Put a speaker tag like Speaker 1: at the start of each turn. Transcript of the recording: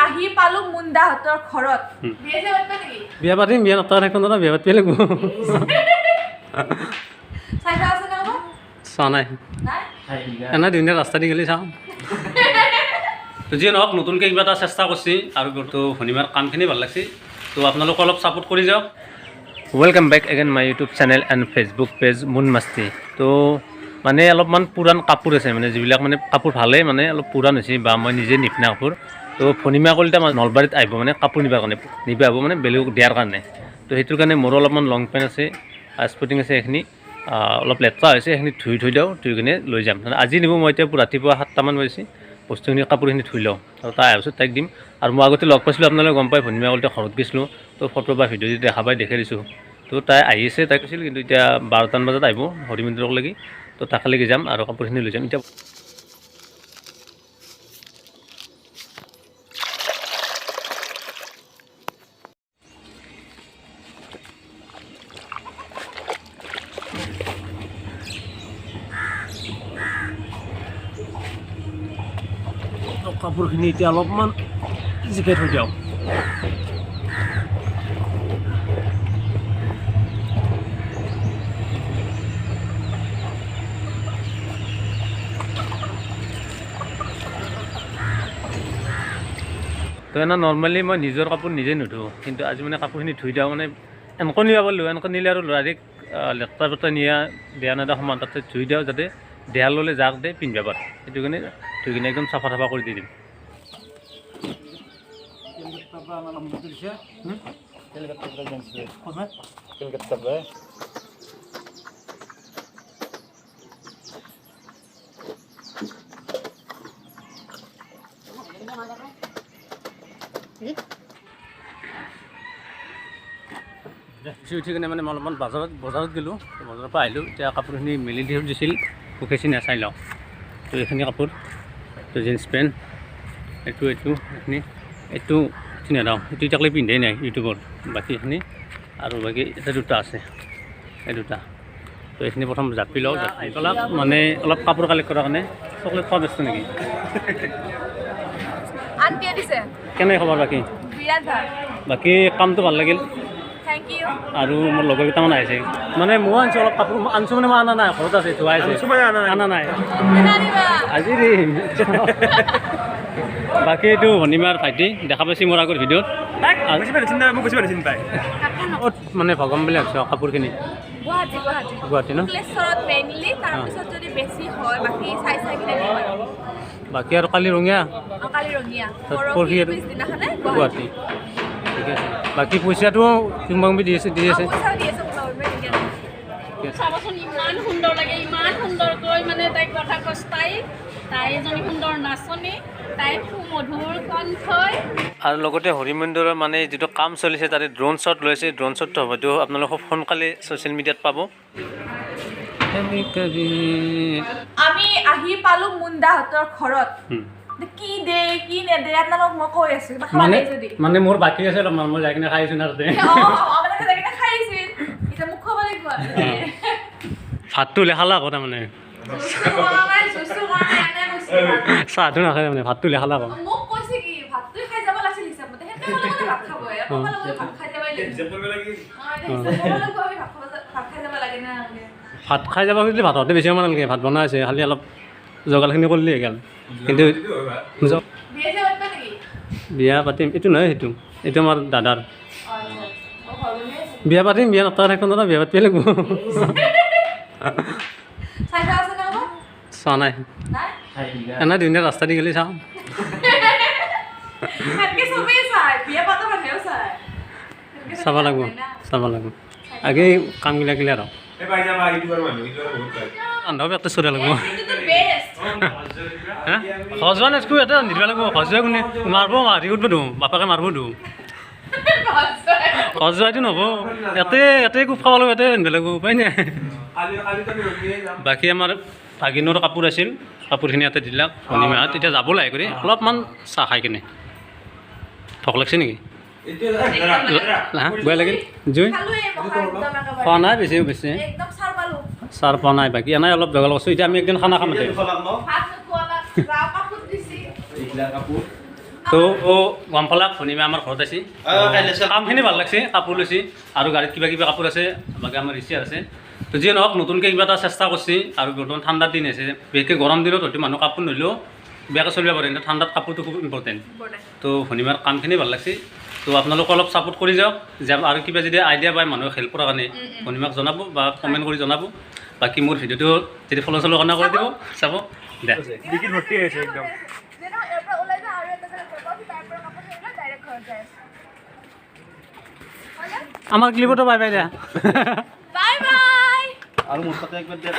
Speaker 1: আহি পালো মুন্দাহঁতৰ ঘৰত বিয়া যে পাতবা নেকি
Speaker 2: বিয়া পাতিম বিয়া নতা এখন না বিয়া পাতিব লাগিব
Speaker 1: চাইছা আছে না বাবা
Speaker 2: চোৱা নাই
Speaker 1: নাই
Speaker 2: এনে দুদিনীয়া ৰাস্তা দি গ'লে চাওঁ তো যিয়ে নহওক নতুনকৈ কিবা এটা চেষ্টা কৰিছে আৰু তো শনিবাৰ কামখিনি ভাল লাগছে তো আপোনালোকে অলপ ছাপোৰ্ট কৰি যাওক welcome back again my YouTube channel and Facebook page মুন মাষ্টি তো মানে অলপমান পুৰাণ কাপোৰ আছে মানে যিবিলাক মানে কাপোৰ ভালেই মানে অলপ পুৰাণ হৈছে বা মই নিজে নিপিনা কাপোৰ তো পূৰ্ণিমা কলিতা নলবাৰীত আহিব মানে কাপোৰ নিবৰ কাৰণে নিবা হ'ব মানে বেলেগ দিয়াৰ কাৰণে তো সেইটোৰ কাৰণে মোৰো অলপমান লং পেণ্ট আছে স্পৰ্টিং আছে এইখিনি অলপ লেতেৰা হৈছে সেইখিনি ধুই থৈ দিওঁ ধুই কিনে লৈ যাম আজি নিব মই এতিয়া ৰাতিপুৱা 7টামান বাজিছে বস্তুখিনি কাপোৰখিনি ধুই লওঁ আৰু তাই অহাৰ পিছত তাইক দিম আৰু মই আগতে লগ পাইছিলোঁ আপোনালোকে গম পাই পূৰ্ণিমা কলিতা ঘৰত গৈছিলোঁ তো ফটো বা ভিডিঅ' যদি দেখা পাই দেখাই দিছোঁ তো তাই আহিছে তাই কৈছিল কিন্তু এতিয়া 12টামান বজাত আহিব হৰি মন্দিৰলৈকে তো তালৈকে যাম আৰু কাপোৰখিনি লৈ যাম এতিয়া কাপোৰখিনি এতিয়া অলপমান জিকাই থৈ দিওঁ তো এনে নৰ্মেলি মই নিজৰ কাপোৰ নিজে নুধোঁ কিন্তু আজি মানে কাপোৰখিনি ধুই দিওঁ মানে এনেকৈ নিব পাৰিলোঁ এনেকৈ নিলে আৰু ল'ৰাৰিক লেতেৰা পেতেৰা নিয়া বেয়া নেদা সমান তাতে ধুই দিওঁ যাতে দেহাল ল'লে যাক দে পিন্ধিব পাৰে সেইটো কাৰণে ধুই কিনে একদম চাফা চাফা কৰি দি দিম উঠি কিনে মানে মই অলপমান বজাৰত গ'লোঁ বজাৰৰ পৰা আহিলোঁ এতিয়া কাপোৰখিনি মেলি দি দিছিল শুকাইছে নাই চাই লওঁ তো এইখিনি কাপোৰ তো জিন্স পেণ্ট এইটো এইখিনি এইটো চিনাওঁ এইটো এতিয়ালৈ পিন্ধাই নাই ইউটিউবত বাকীখিনি আৰু বাকী এটা দুটা আছে এই দুটা তো এইখিনি প্ৰথম জাপি লওঁ জাপি পেলাই মানে অলপ কাপোৰ কালেক্ট কৰাৰ কাৰণে চকলেট খোৱা ব্যস্ত নেকি
Speaker 1: আন্টিয়ে দিছে
Speaker 2: কেনে খবৰ বাকী
Speaker 1: বিৰাট ভাল
Speaker 2: বাকী কামটো ভাল লাগিল
Speaker 1: থ্যাংক ইউ
Speaker 2: আৰু মোৰ লগৰ কেইটামান আহিছে মানে মই আনিছোঁ অলপ কাপোৰ আনিছোঁ মানে মই অনা নাই ঘৰত আছে ধোৱা আছে অনা নাই আজি দিম বাকী এইটো শনিবাৰ ভাইটি দেখা পাইছি মোৰ আগৰ ভিডিঅ'ত মানে ভগৱান বুলি ভাবিছোঁ কাপোৰখিনি গুৱাহাটী ন বাকী আৰু কালি ৰঙীয়া পৰহি আৰু গুৱাহাটী ঠিক আছে বাকী পইচাটো কিমান দি আছে
Speaker 3: চাবচোন ইমান সুন্দৰ লাগে ইমান সুন্দৰকৈ মানে তাইক কথা কষ্ট তাই এজনী সুন্দৰ নাচনী তাইৰ সুমধুৰ কণ্ঠই
Speaker 2: আৰু লগতে হৰি মন্দিৰৰ মানে যিটো কাম চলিছে তাতে ড্ৰোন শ্বট লৈছে ড্ৰোন শ্বটটো হয়তো আপোনালোকে খুব সোনকালে ছ'চিয়েল মিডিয়াত পাব
Speaker 1: আমি আহি পালো মুন্দাহঁতৰ ঘৰত কি দে কি নেদে আপোনালোক মই কৈ আছো
Speaker 2: মানে মোৰ বাকী আছে অলপমান মই যাই কিনে খাই আছোঁ না তাতে ভাতটো লেখালা আকৌ তাৰমানে চাহটো নাখায় মানে ভাতটো লেখালা আকৌ ভাত খাই যাব খুজিলে ভাততে বেছি সময় নালাগে ভাত বনাই আছে খালি অলপ জগালখিনি কৰিলে গ'ল কিন্তু বিয়া পাতিম এইটো নহয় এইটো আমাৰ দাদাৰ বিয়া পাতিম বিয়া নতা এখন না বিয়া পাতিব লাগিব চোৱা নাই এনে দুদিনীয়া ৰাস্তা দি গ'লে চাওঁ চাব লাগিব আগে কামবিলাক গিলা আৰু আন্ধাও একটা চুৰা লাগিব সজোৱা নাচকো এটা নিদিব লাগিব সজোৱা কোনে মাৰিব মাৰি উঠব দিওঁ বাপাকে মাৰিব দিওঁ সজোৱাইটো নহ'ব ইয়াতে কোব খাব লাগিব ইয়াতে ৰান্ধিব লাগিব উপায় নাই বাকী আমাৰ ভাগিনৰ কাপোৰ আছিল কাপোৰখিনি ইয়াতে দিলাক শনিমাহত এতিয়া যাব লাগে কৰি অলপমান চাহ খাই কিনে ভোক লাগছে নেকি বেয়া লাগিল জুই খোৱা নাই বেছি চাৰ পোৱা নাই বাকী এনেই অলপ জগাল কৰিছোঁ এতিয়া আমি একদিন খানা খাম তো গম পালাক ভনীমা আমাৰ ঘৰত আছে কামখিনি ভাল লাগছে কাপোৰ লৈছে আৰু গাড়ীত কিবা কিবি কাপোৰ আছে বাকী আমাৰ ৰিচিয়াৰ আছে তো যিয়ে নহওক নতুনকৈ কিবা এটা চেষ্টা কৰিছে আৰু বৰ্তমান ঠাণ্ডাৰ দিন আছে বিশেষকৈ গৰম দিনত হয়তো মানুহ কাপোৰ নলেও বেয়াকৈ চলিব পাৰে কিন্তু ঠাণ্ডাত কাপোৰটো খুব ইম্পৰ্টেণ্ট তো ভনীমাৰ কামখিনি ভাল লাগছে তো আপোনালোকে অলপ ছাপোৰ্ট কৰি যাওক যে আৰু কিবা যদি আইডিয়া পায় মানুহক হেল্প কৰাৰ কাৰণে ভনীমাক জনাব বা কমেণ্ট কৰি জনাব বাকী মোৰ ভিডিঅ'টো যদি ফ'ল' চল' কাৰণে কৰি দিব চাব দে
Speaker 4: ডিকিত ভৰ্তি হৈছে একদম
Speaker 1: যেন ইয়াৰ পৰা ওলাই যায় আৰু এটা জেগাত যাব তাৰ পৰা কাপোৰ লৈ ডাইৰেক্ট ঘৰত যায়
Speaker 2: আমাৰ ক্লিপতো বাই বাই দিয়া
Speaker 1: বাই বাই
Speaker 4: আৰু মোৰ তাতে একবাৰ দিয়া